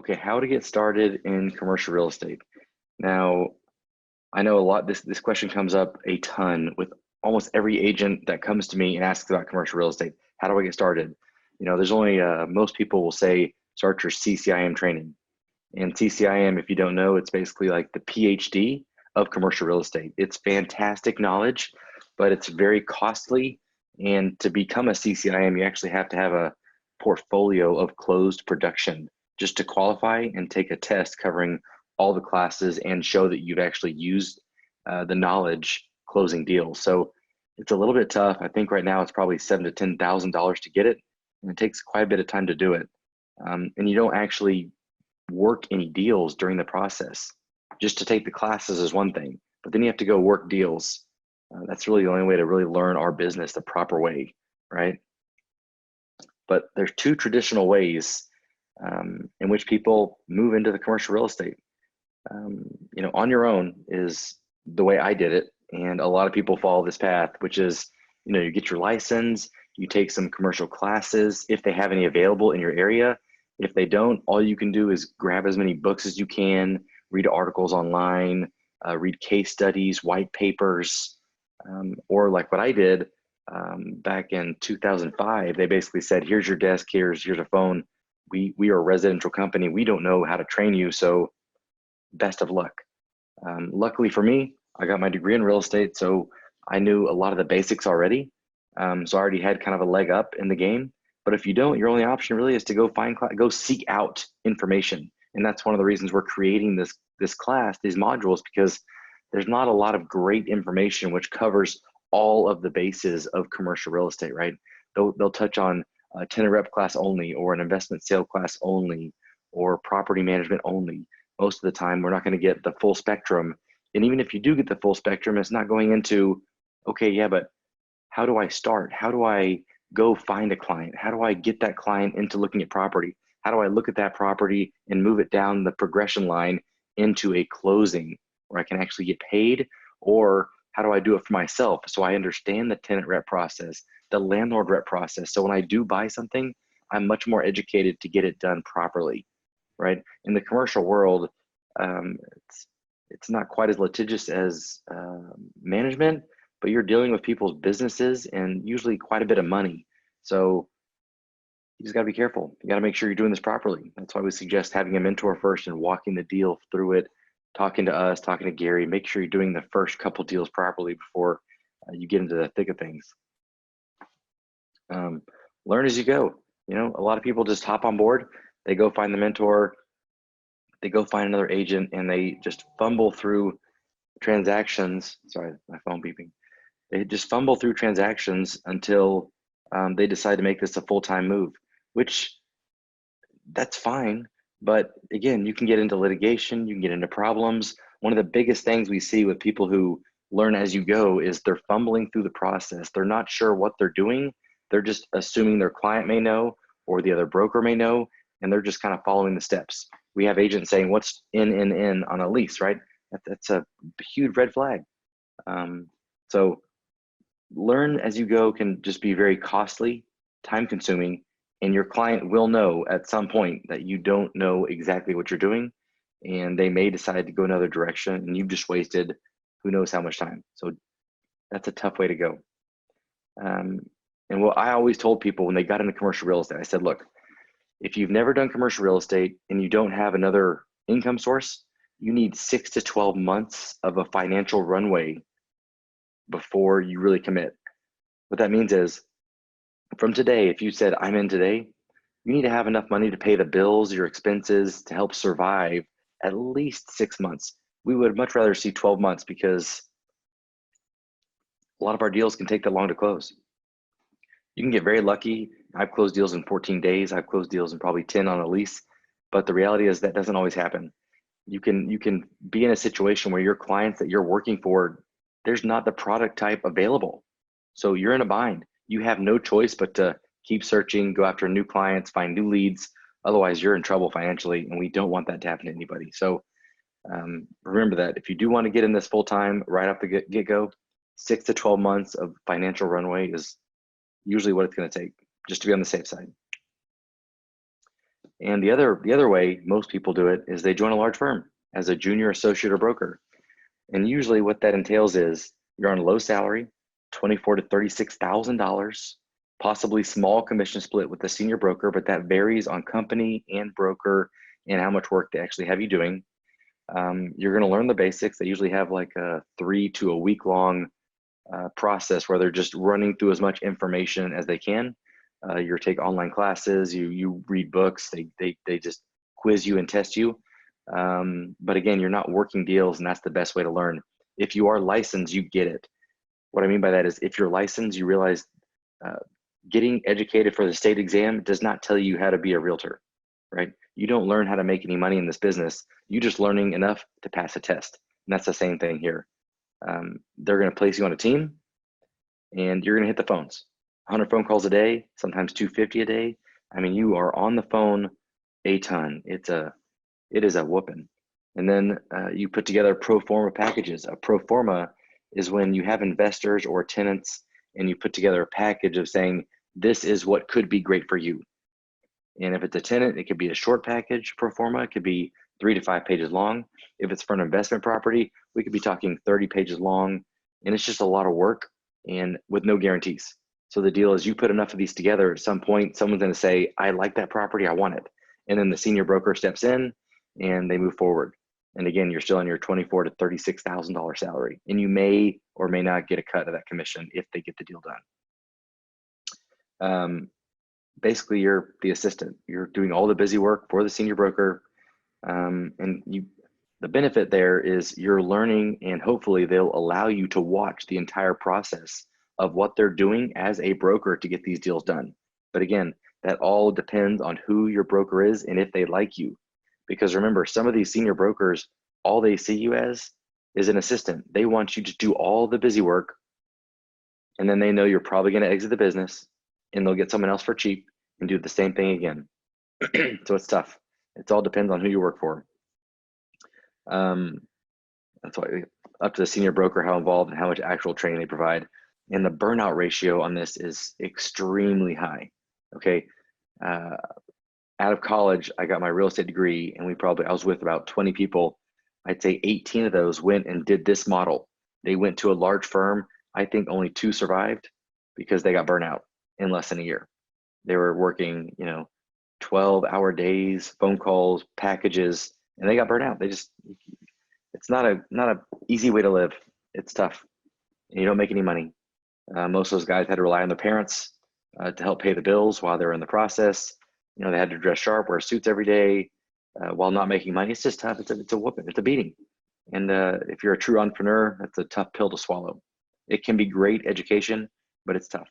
Okay, how to get started in commercial real estate. Now, I know a lot, this question comes up a ton with almost every agent that comes to me and asks about commercial real estate. How do I get started? There's only, most people will say, start your CCIM training. And CCIM, if you don't know, it's basically like the PhD of commercial real estate. It's fantastic knowledge, but it's very costly. And to become a CCIM, you actually have to have a portfolio of closed production just to qualify and take a test covering all the classes and show that you've actually used the knowledge closing deals. So it's a little bit tough. I think right now it's probably $7,000 to $10,000 to get it, and it takes quite a bit of time to do it. And you don't actually work any deals during the process. Just to take the classes is one thing, but then you have to go work deals. That's really the only way to really learn our business the proper way, right? But there's two traditional ways in which people move into the commercial real estate. On your own is the way I did it, and a lot of people follow this path, which is, you get your license, you take some commercial classes if they have any available in your area. If they don't, all you can do is grab as many books as you can, read articles online, read case studies, white papers, or like what I did back in 2005. They basically said, here's your desk, here's a phone. We are a residential company. We don't know how to train you, so best of luck. Luckily for me, I got my degree in real estate, so I knew a lot of the basics already. So I already had kind of a leg up in the game. But if you don't, your only option really is to go seek out information. And that's one of the reasons we're creating this class, these modules, because there's not a lot of great information which covers all of the bases of commercial real estate, right? They'll touch on a tenant rep class only, or an investment sale class only, or property management only. Most of the time, we're not going to get the full spectrum. And even if you do get the full spectrum, it's not going into, okay, yeah, but how do I start? How do I go find a client? How do I get that client into looking at property? How do I look at that property and move it down the progression line into a closing where I can actually get paid? Or how do I do it for myself so I understand the tenant rep process, the landlord rep process? So when I do buy something, I'm much more educated to get it done properly, right? In the commercial world, it's not quite as litigious as management, but you're dealing with people's businesses and usually quite a bit of money. So you just gotta be careful. You gotta make sure you're doing this properly. That's why we suggest having a mentor first and walking the deal through it, talking to us, talking to Gary. Make sure you're doing the first couple deals properly before you get into the thick of things. Learn as you go. A lot of people just hop on board. They go find the mentor, they go find another agent, and they just fumble through transactions. Sorry, my phone beeping. They just fumble through transactions until they decide to make this a full-time move, which that's fine. But again, you can get into litigation, you can get into problems. One of the biggest things we see with people who learn as you go is they're fumbling through the process. They're not sure what they're doing. They're just assuming their client may know or the other broker may know, and they're just kind of following the steps. We have agents saying what's in on a lease, right? That's a huge red flag. So learn as you go can just be very costly, time consuming, and your client will know at some point that you don't know exactly what you're doing, and they may decide to go another direction, and you've just wasted who knows how much time. So that's a tough way to go. And what I always told people when they got into commercial real estate, I said, look, if you've never done commercial real estate and you don't have another income source, you need 6 to 12 months of a financial runway before you really commit. What that means is, from today, if you said, I'm in today, you need to have enough money to pay the bills, your expenses, to help survive at least 6 months. We would much rather see 12 months because a lot of our deals can take that long to close. You can get very lucky. I've closed deals in 14 days. I've closed deals in probably 10 on a lease, but the reality is that doesn't always happen. You can be in a situation where your clients that you're working for, there's not the product type available. So you're in a bind. You have no choice but to keep searching, go after new clients, find new leads. Otherwise, you're in trouble financially, and we don't want that to happen to anybody. So remember that if you do want to get in this full time right off the get-go, 6 to 12 months of financial runway is usually what it's going to take, just to be on the safe side. And the other way most people do it is they join a large firm as a junior associate or broker. And usually what that entails is you're on a low salary, $24,000 to $36,000, possibly small commission split with the senior broker, but that varies on company and broker and how much work they actually have you doing. You're going to learn the basics. They usually have like a 3 to a week long process where they're just running through as much information as they can. You take online classes, you read books, they just quiz you and test you. But again, you're not working deals, and that's the best way to learn. If you are licensed, you get it. What I mean by that is if you're licensed, you realize getting educated for the state exam does not tell you how to be a realtor, right? You don't learn how to make any money in this business. You're just learning enough to pass a test. And that's the same thing here. They're going to place you on a team and you're going to hit the phones. 100 phone calls a day, sometimes 250 a day. I mean, you are on the phone a ton. It is a whooping. And then you put together pro forma packages. A pro forma is when you have investors or tenants and you put together a package of saying, this is what could be great for you. And if it's a tenant, it could be a short package pro forma. It could be 3 to 5 pages long. If it's for an investment property, we could be talking 30 pages long. And it's just a lot of work and with no guarantees. So the deal is you put enough of these together, at some point, someone's going to say, I like that property, I want it. And then the senior broker steps in and they move forward. And again, you're still on your $24,000 to $36,000 salary. And you may or may not get a cut of that commission if they get the deal done. Basically, you're the assistant. You're doing all the busy work for the senior broker. The benefit there is you're learning, and hopefully they'll allow you to watch the entire process of what they're doing as a broker to get these deals done. But again, that all depends on who your broker is and if they like you. Because remember, some of these senior brokers, all they see you as is an assistant. They want you to do all the busy work, and then they know you're probably going to exit the business and they'll get someone else for cheap and do the same thing again. So it's tough. It all depends on who you work for. That's why up to the senior broker, how involved and how much actual training they provide. And the burnout ratio on this is extremely high. Okay. Out of college, I got my real estate degree, and I was with about 20 people. I'd say 18 of those went and did this model. They went to a large firm. I think only 2 survived because they got burnt out in less than a year. They were working, 12-hour days, phone calls, packages, and they got burnt out. It's not a easy way to live. It's tough. And you don't make any money. Most of those guys had to rely on their parents to help pay the bills while they were in the process. They had to dress sharp, wear suits every day while not making money. It's just tough. It's a whooping. It's a beating. And if you're a true entrepreneur, that's a tough pill to swallow. It can be great education, but it's tough.